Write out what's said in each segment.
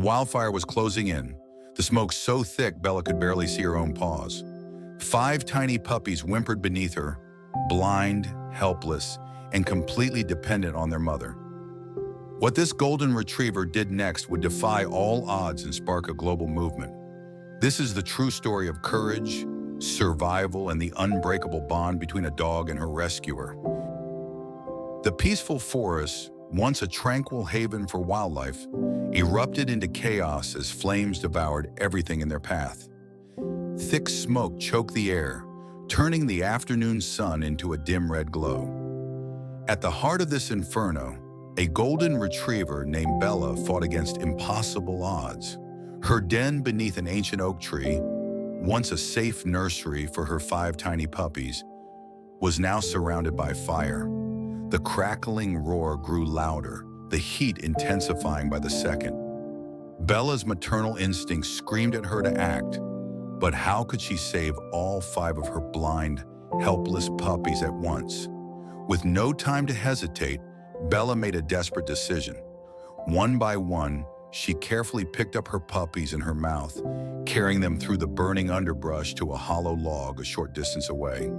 wildfire was closing in, the smoke so thick Bella could barely see her own paws. 5 tiny puppies whimpered beneath her, blind, helpless, and completely dependent on their mother. What this golden retriever did next would defy all odds and spark a global movement. This is the true story of courage, survival, and the unbreakable bond between a dog and her rescuer. The peaceful forest, once a tranquil haven for wildlife, erupted into chaos as flames devoured everything in their path. Thick smoke choked the air, turning the afternoon sun into a dim red glow. At the heart of this inferno, a golden retriever named Bella fought against impossible odds. Her den beneath an ancient oak tree, once a safe nursery for her 5 tiny puppies, was now surrounded by fire. The crackling roar grew louder, the heat intensifying by the second. Bella's maternal instincts screamed at her to act, but how could she save all 5 of her blind, helpless puppies at once? With no time to hesitate, Bella made a desperate decision. One by one, she carefully picked up her puppies in her mouth, carrying them through the burning underbrush to a hollow log a short distance away.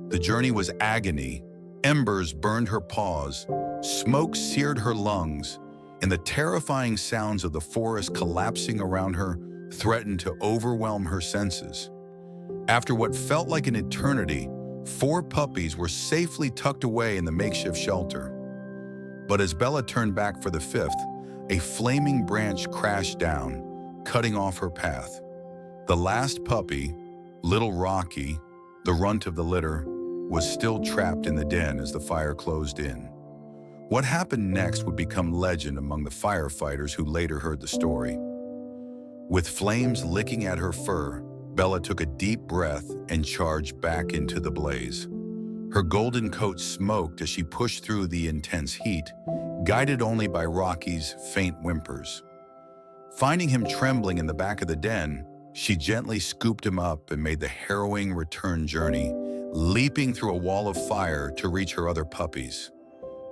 The journey was agony. Embers burned her paws, smoke seared her lungs, and the terrifying sounds of the forest collapsing around her threatened to overwhelm her senses. After what felt like an eternity, 4 puppies were safely tucked away in the makeshift shelter. But as Bella turned back for the 5th, a flaming branch crashed down, cutting off her path. The last puppy, little Rocky, the runt of the litter, was still trapped in the den as the fire closed in. What happened next would become legend among the firefighters who later heard the story. With flames licking at her fur, Bella took a deep breath and charged back into the blaze. Her golden coat smoked as she pushed through the intense heat, guided only by Rocky's faint whimpers. Finding him trembling in the back of the den, she gently scooped him up and made the harrowing return journey, leaping through a wall of fire to reach her other puppies.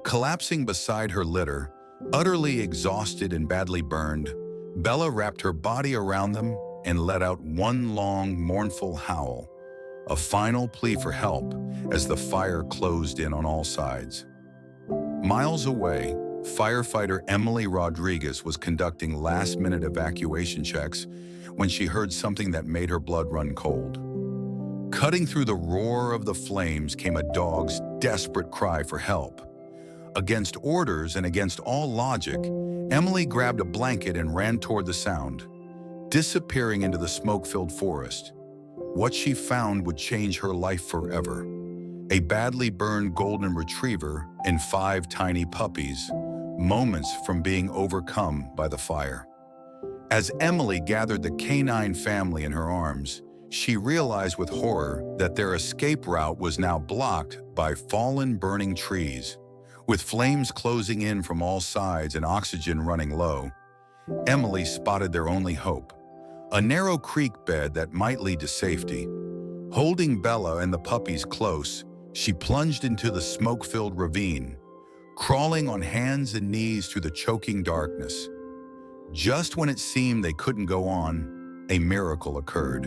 Collapsing beside her litter, utterly exhausted and badly burned, Bella wrapped her body around them and let out one long, mournful howl, a final plea for help as the fire closed in on all sides. Miles away, firefighter Emily Rodriguez was conducting last-minute evacuation checks when she heard something that made her blood run cold. Cutting through the roar of the flames came a dog's desperate cry for help. Against orders and against all logic, Emily grabbed a blanket and ran toward the sound, disappearing into the smoke-filled forest. What she found would change her life forever. A badly burned golden retriever and 5 tiny puppies, moments from being overcome by the fire. As Emily gathered the canine family in her arms, she realized with horror that their escape route was now blocked by fallen burning trees. With flames closing in from all sides and oxygen running low, Emily spotted their only hope, a narrow creek bed that might lead to safety. Holding Bella and the puppies close, she plunged into the smoke-filled ravine, crawling on hands and knees through the choking darkness. Just when it seemed they couldn't go on, a miracle occurred.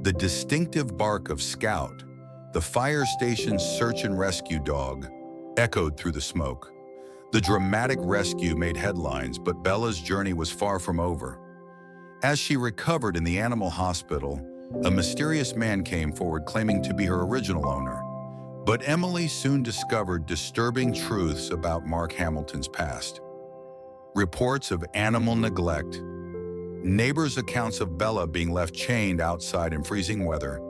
The distinctive bark of Scout, the fire station's search and rescue dog, echoed through the smoke. The dramatic rescue made headlines, but Bella's journey was far from over. As she recovered in the animal hospital, a mysterious man came forward claiming to be her original owner. But Emily soon discovered disturbing truths about Mark Hamilton's past. Reports of animal neglect, neighbors' accounts of Bella being left chained outside in freezing weather,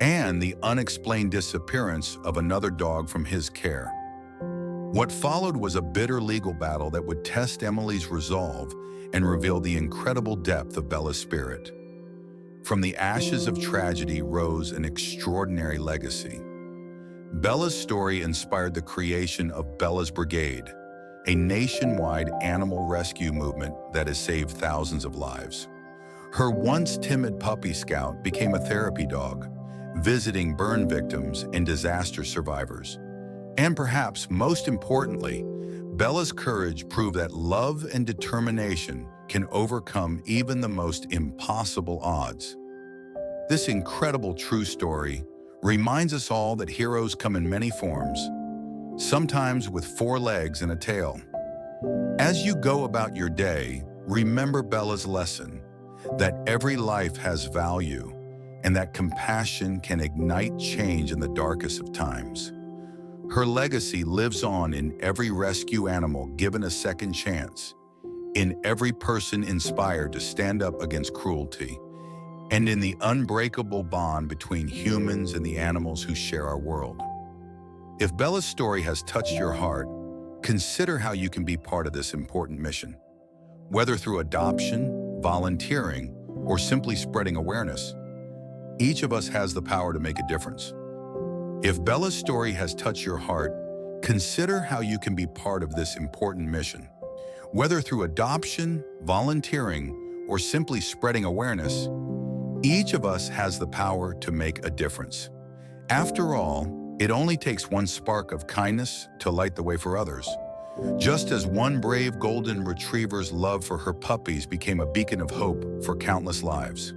and the unexplained disappearance of another dog from his care. What followed was a bitter legal battle that would test Emily's resolve and reveal the incredible depth of Bella's spirit. From the ashes of tragedy rose an extraordinary legacy. Bella's story inspired the creation of Bella's Brigade, a nationwide animal rescue movement that has saved thousands of lives. Her once timid puppy Scout became a therapy dog, visiting burn victims and disaster survivors. And perhaps most importantly, Bella's courage proved that love and determination can overcome even the most impossible odds. This incredible true story reminds us all that heroes come in many forms, sometimes with 4 legs and a tail. As you go about your day, remember Bella's lesson, that every life has value and that compassion can ignite change in the darkest of times. Her legacy lives on in every rescue animal given a second chance, in every person inspired to stand up against cruelty, and in the unbreakable bond between humans and the animals who share our world. If Bella's story has touched your heart, consider how you can be part of this important mission. Whether through adoption, volunteering, or simply spreading awareness, each of us has the power to make a difference. If Bella's story has touched your heart, consider how you can be part of this important mission. Whether through adoption, volunteering, or simply spreading awareness, each of us has the power to make a difference. After all, it only takes one spark of kindness to light the way for others. Just as one brave golden retriever's love for her puppies became a beacon of hope for countless lives.